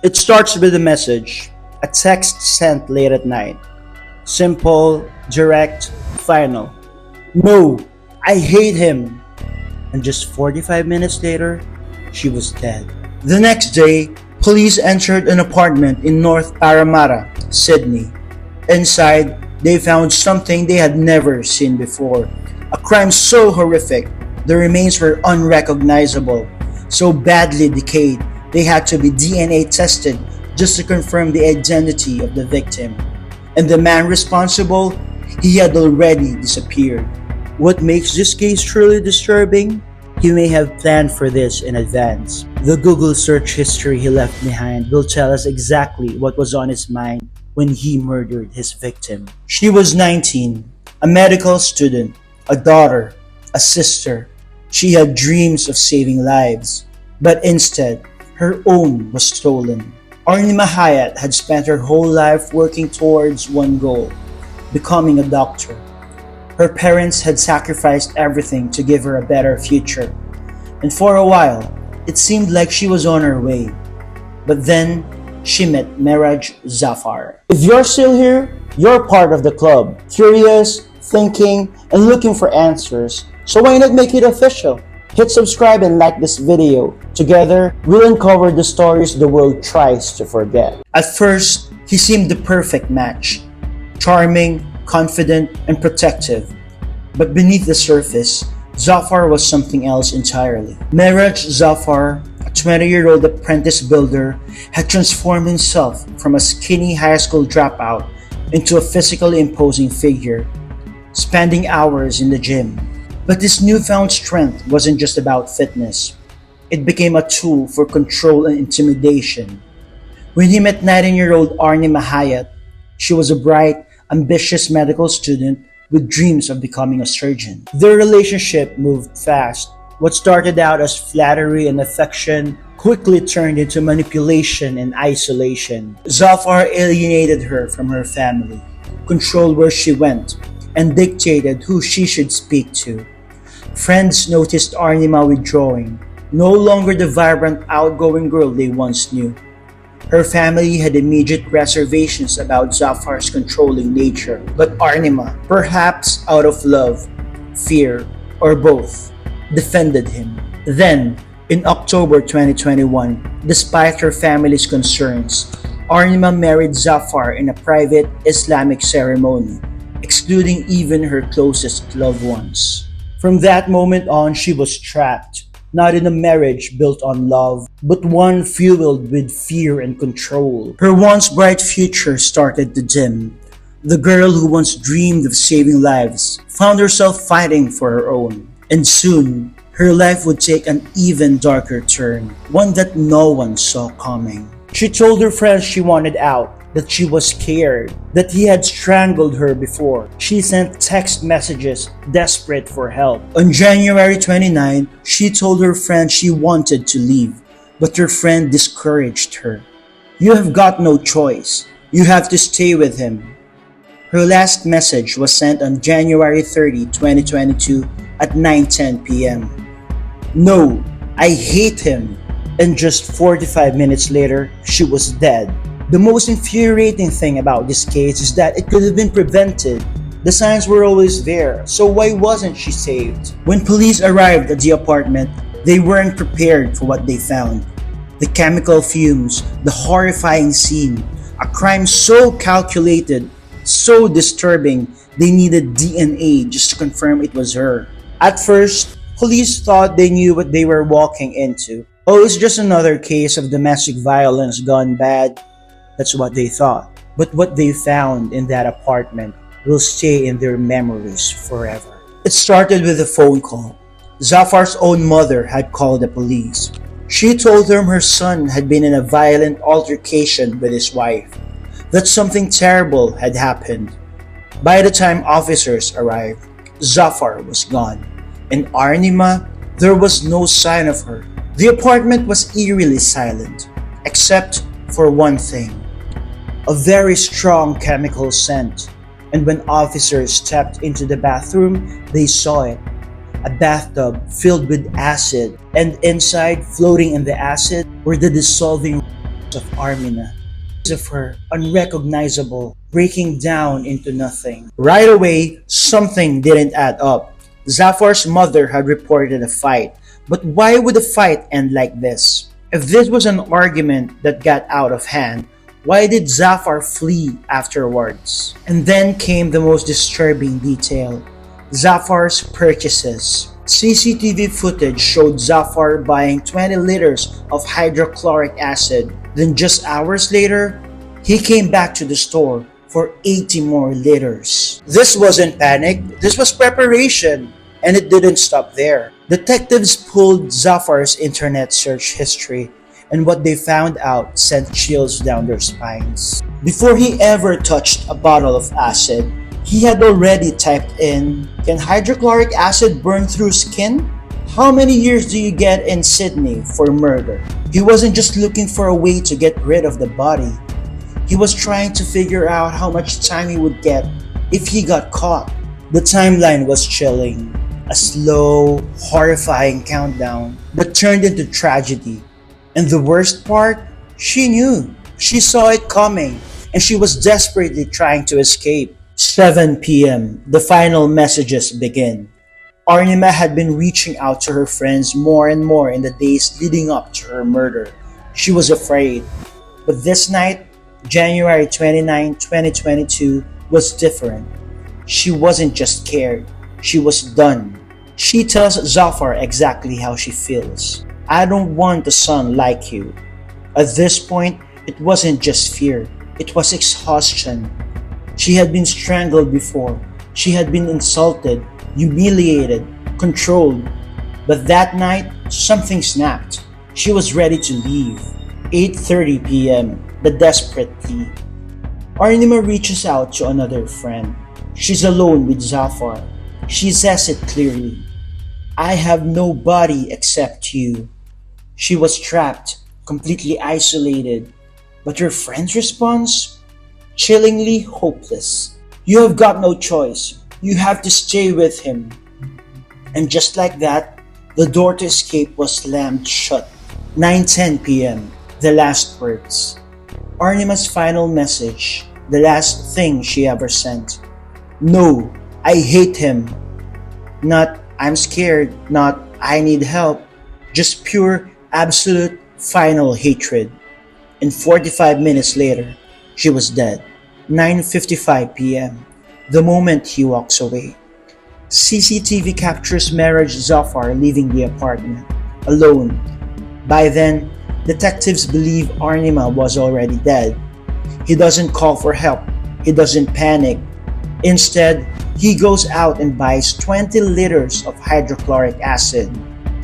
It starts with a message, a text sent late at night. Simple, direct, final. No, I hate him. And just 45 minutes later, she was dead. The next day, police entered an apartment in North Parramatta, Sydney. Inside, they found something they had never seen before. A crime so horrific, the remains were unrecognizable, so badly decayed, they had to be DNA tested just to confirm the identity of the victim. And the man responsible, he had already disappeared. What makes this case truly disturbing? He may have planned for this in advance. The Google search history he left behind will tell us exactly what was on his mind when he murdered his victim. She was 19, a medical student, a daughter, a sister. She had dreams of saving lives, but instead, her own was stolen. Arnima Hayat had spent her whole life working towards one goal, becoming a doctor. Her parents had sacrificed everything to give her a better future, and for a while, it seemed like she was on her way. But then, she met Meraj Zafar. If you're still here, you're part of the club, curious, thinking, and looking for answers, so why not make it official? Hit subscribe and like this video. Together, we'll uncover the stories the world tries to forget. At first, he seemed the perfect match. Charming, confident, and protective. But beneath the surface, Zafar was something else entirely. Meraj Zafar, a 20-year-old apprentice builder, had transformed himself from a skinny high school dropout into a physically imposing figure, spending hours in the gym. But this newfound strength wasn't just about fitness. It became a tool for control and intimidation. When he met 19-year-old Arnima Hayat, she was a bright, ambitious medical student with dreams of becoming a surgeon. Their relationship moved fast. What started out as flattery and affection quickly turned into manipulation and isolation. Zafar alienated her from her family, controlled where she went, and dictated who she should speak to. Friends noticed Arnima withdrawing, no longer the vibrant, outgoing girl they once knew. Her family had immediate reservations about Zafar's controlling nature, but Arnima, perhaps out of love, fear, or both, defended him. Then, in October 2021, despite her family's concerns, Arnima married Zafar in a private Islamic ceremony, excluding even her closest loved ones. From that moment on, she was trapped. Not in a marriage built on love, but one fueled with fear and control. Her once bright future started to dim. The girl who once dreamed of saving lives found herself fighting for her own. And soon, her life would take an even darker turn, one that no one saw coming. She told her friends she wanted out, that she was scared, that he had strangled her before. She sent text messages, desperate for help. On January 29, she told her friend she wanted to leave, but her friend discouraged her. "You have got no choice. You have to stay with him." Her last message was sent on January 30, 2022 at 9:10 p.m. "No, I hate him." And just 45 minutes later, she was dead. The most infuriating thing about this case is that it could have been prevented. The signs were always there, so why wasn't she saved? When police arrived at the apartment, they weren't prepared for what they found. The chemical fumes, the horrifying scene, a crime so calculated, so disturbing, they needed DNA just to confirm it was her. At first, police thought they knew what they were walking into. Oh, it's just another case of domestic violence gone bad. That's what they thought. But what they found in that apartment will stay in their memories forever. It started with a phone call. Zafar's own mother had called the police. She told them her son had been in a violent altercation with his wife, that something terrible had happened. By the time officers arrived, Zafar was gone, and Arnima, there was no sign of her. The apartment was eerily silent, except for one thing. A very strong chemical scent, and when officers stepped into the bathroom, they saw it. A bathtub filled with acid, and inside, floating in the acid, were the dissolving of Armina, of her unrecognizable, breaking down into nothing. Right away, something didn't add up. Zafar's mother had reported a fight, but why would a fight end like this? If this was an argument that got out of hand, why did Zafar flee afterwards? And then came the most disturbing detail: Zafar's purchases. CCTV footage showed Zafar buying 20 liters of hydrochloric acid. Then just hours later, he came back to the store for 80 more liters. This wasn't panic, this was preparation. And it didn't stop there. Detectives pulled Zafar's internet search history, and what they found out sent chills down their spines. Before he ever touched a bottle of acid, he had already typed in, "Can hydrochloric acid burn through skin? How many years do you get in Sydney for murder?" He wasn't just looking for a way to get rid of the body. He was trying to figure out how much time he would get if he got caught. The timeline was chilling. A slow, horrifying countdown that turned into tragedy. And the worst part, she knew. She saw it coming, and she was desperately trying to escape. 7 p.m. The final messages begin. Arnima had been reaching out to her friends more and more in the days leading up to her murder. She was afraid. But this night, January 29, 2022, was different. She wasn't just scared. She was done. She tells Zafar exactly how she feels. "I don't want a son like you." At this point, it wasn't just fear. It was exhaustion. She had been strangled before. She had been insulted, humiliated, controlled. But that night, something snapped. She was ready to leave. 8:30 p.m. The desperate plea. Arnima reaches out to another friend. She's alone with Zafar. She says it clearly. "I have nobody except you." She was trapped, completely isolated. But her friend's response? Chillingly hopeless. "You have got no choice. You have to stay with him." And just like that, the door to escape was slammed shut. 9:10 p.m. The last words. Arnima's final message. The last thing she ever sent. "No, I hate him." Not "I'm scared," not "I need help," just pure, absolute, final hatred. And 45 minutes later, she was dead. 9:55 p.m. The moment he walks away. CCTV captures Meraj Zafar leaving the apartment, alone. By then, detectives believe Arnima was already dead. He doesn't call for help. He doesn't panic. Instead, he goes out and buys 20 liters of hydrochloric acid.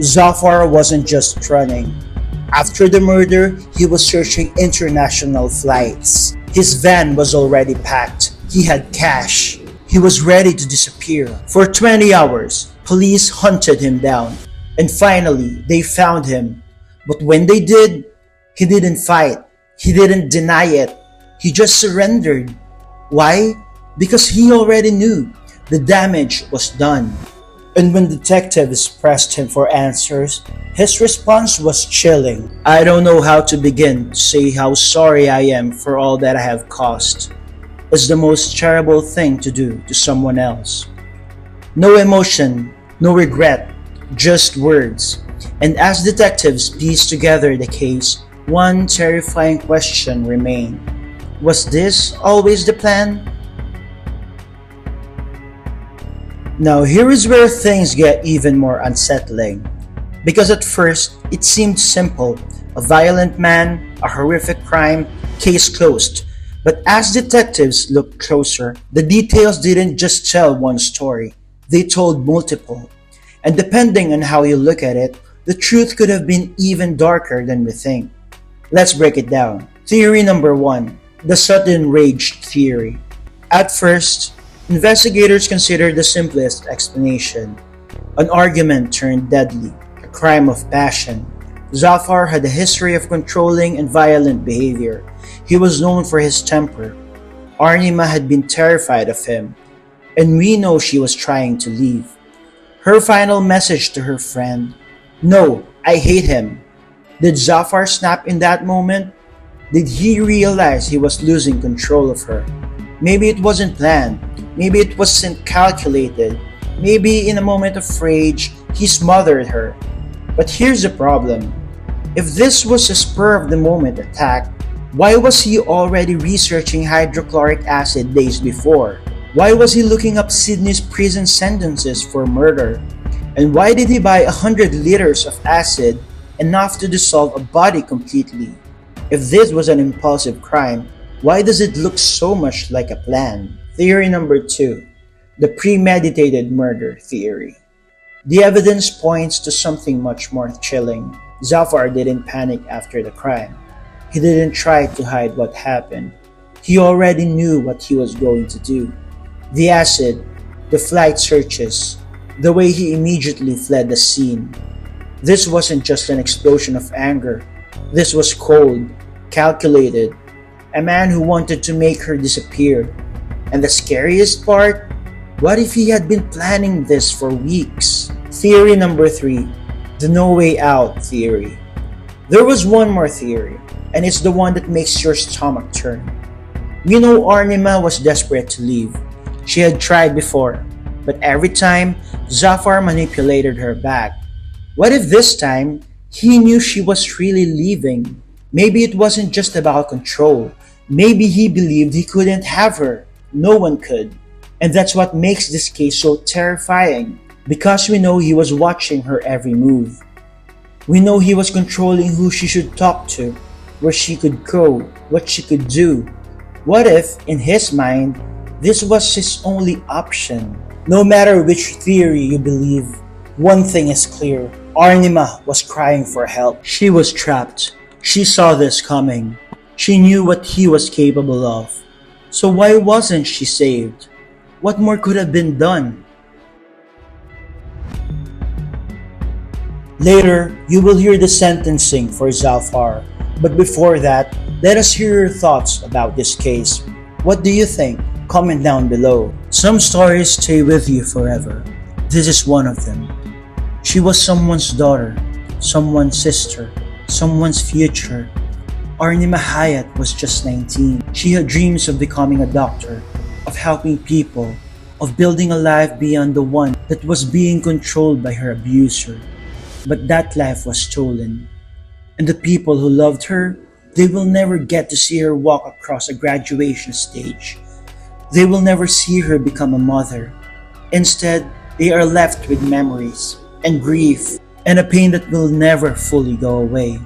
Zafar wasn't just running. After the murder, he was searching international flights. His van was already packed. He had cash. He was ready to disappear. For 20 hours, police hunted him down. And finally, they found him. But when they did, he didn't fight. He didn't deny it. He just surrendered. Why? Because he already knew the damage was done. And when detectives pressed him for answers, his response was chilling. "I don't know how to begin to say how sorry I am for all that I have caused. It's the most terrible thing to do to someone else." No emotion, no regret, just words. And as detectives pieced together the case, one terrifying question remained. Was this always the plan? Now here is where things get even more unsettling. Because at first, it seemed simple. A violent man, a horrific crime, case closed. But as detectives looked closer, the details didn't just tell one story. They told multiple. And depending on how you look at it, the truth could have been even darker than we think. Let's break it down. Theory number 1. The sudden rage theory. At first, investigators considered the simplest explanation. An argument turned deadly, a crime of passion. Zafar had a history of controlling and violent behavior. He was known for his temper. Arnima had been terrified of him, and we know she was trying to leave. Her final message to her friend, "No, I hate him." Did Zafar snap in that moment? Did he realize he was losing control of her? Maybe it wasn't planned. Maybe it wasn't calculated. Maybe in a moment of rage, he smothered her. But here's the problem. If this was a spur of the moment attack, why was he already researching hydrochloric acid days before? Why was he looking up Sydney's prison sentences for murder? And why did he buy 100 liters of acid, enough to dissolve a body completely? If this was an impulsive crime, why does it look so much like a plan? Theory number 2. The premeditated murder theory. The evidence points to something much more chilling. Zafar didn't panic after the crime. He didn't try to hide what happened. He already knew what he was going to do. The acid, the flight searches, the way he immediately fled the scene. This wasn't just an explosion of anger. This was cold, calculated. A man who wanted to make her disappear. And the scariest part? What if he had been planning this for weeks? Theory number 3. The no way out theory. There was one more theory, and it's the one that makes your stomach turn. We know Arnima was desperate to leave. She had tried before, but every time, Zafar manipulated her back. What if this time, he knew she was really leaving? Maybe it wasn't just about control. Maybe he believed he couldn't have her. No one could. And that's what makes this case so terrifying. Because we know he was watching her every move. We know he was controlling who she should talk to, where she could go, what she could do. What if, in his mind, this was his only option? No matter which theory you believe, one thing is clear. Arnima was crying for help. She was trapped. She saw this coming. She knew what he was capable of. So why wasn't she saved? What more could have been done? Later, you will hear the sentencing for Zafar. But before that, let us hear your thoughts about this case. What do you think? Comment down below. Some stories stay with you forever. This is one of them. She was someone's daughter, someone's sister, someone's future. Arnima Hayat was just 19. She had dreams of becoming a doctor, of helping people, of building a life beyond the one that was being controlled by her abuser. But that life was stolen. And the people who loved her, they will never get to see her walk across a graduation stage. They will never see her become a mother. Instead, they are left with memories and grief and a pain that will never fully go away.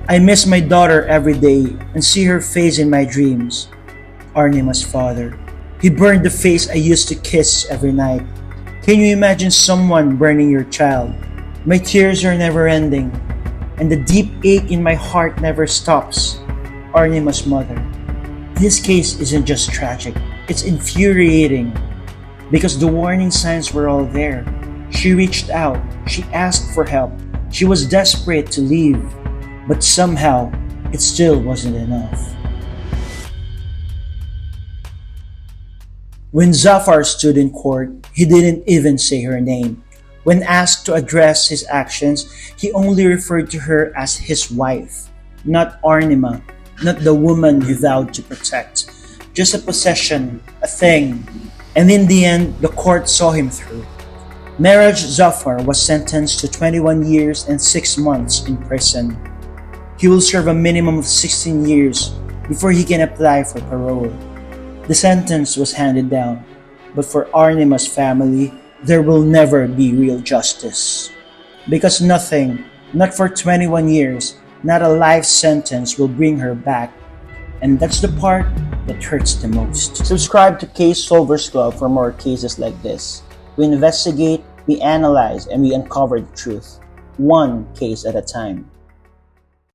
I miss my daughter every day and see her face in my dreams. Arnima's father. He burned the face I used to kiss every night. Can you imagine someone burning your child? My tears are never ending, and the deep ache in my heart never stops. Arnima's mother. This case isn't just tragic, it's infuriating. Because the warning signs were all there. She reached out, she asked for help, she was desperate to leave, but somehow, it still wasn't enough. When Zafar stood in court, he didn't even say her name. When asked to address his actions, he only referred to her as his wife, not Arnima, not the woman he vowed to protect, just a possession, a thing. And in the end, the court saw him through. Meraj Zafar was sentenced to 21 years and 6 months in prison. He will serve a minimum of 16 years before he can apply for parole. The sentence was handed down, but for Arnima's family, there will never be real justice. Because nothing, not for 21 years, not a life sentence will bring her back. And that's the part that hurts the most. Subscribe to Case Solvers Club for more cases like this. We investigate, we analyze, and we uncover the truth, one case at a time.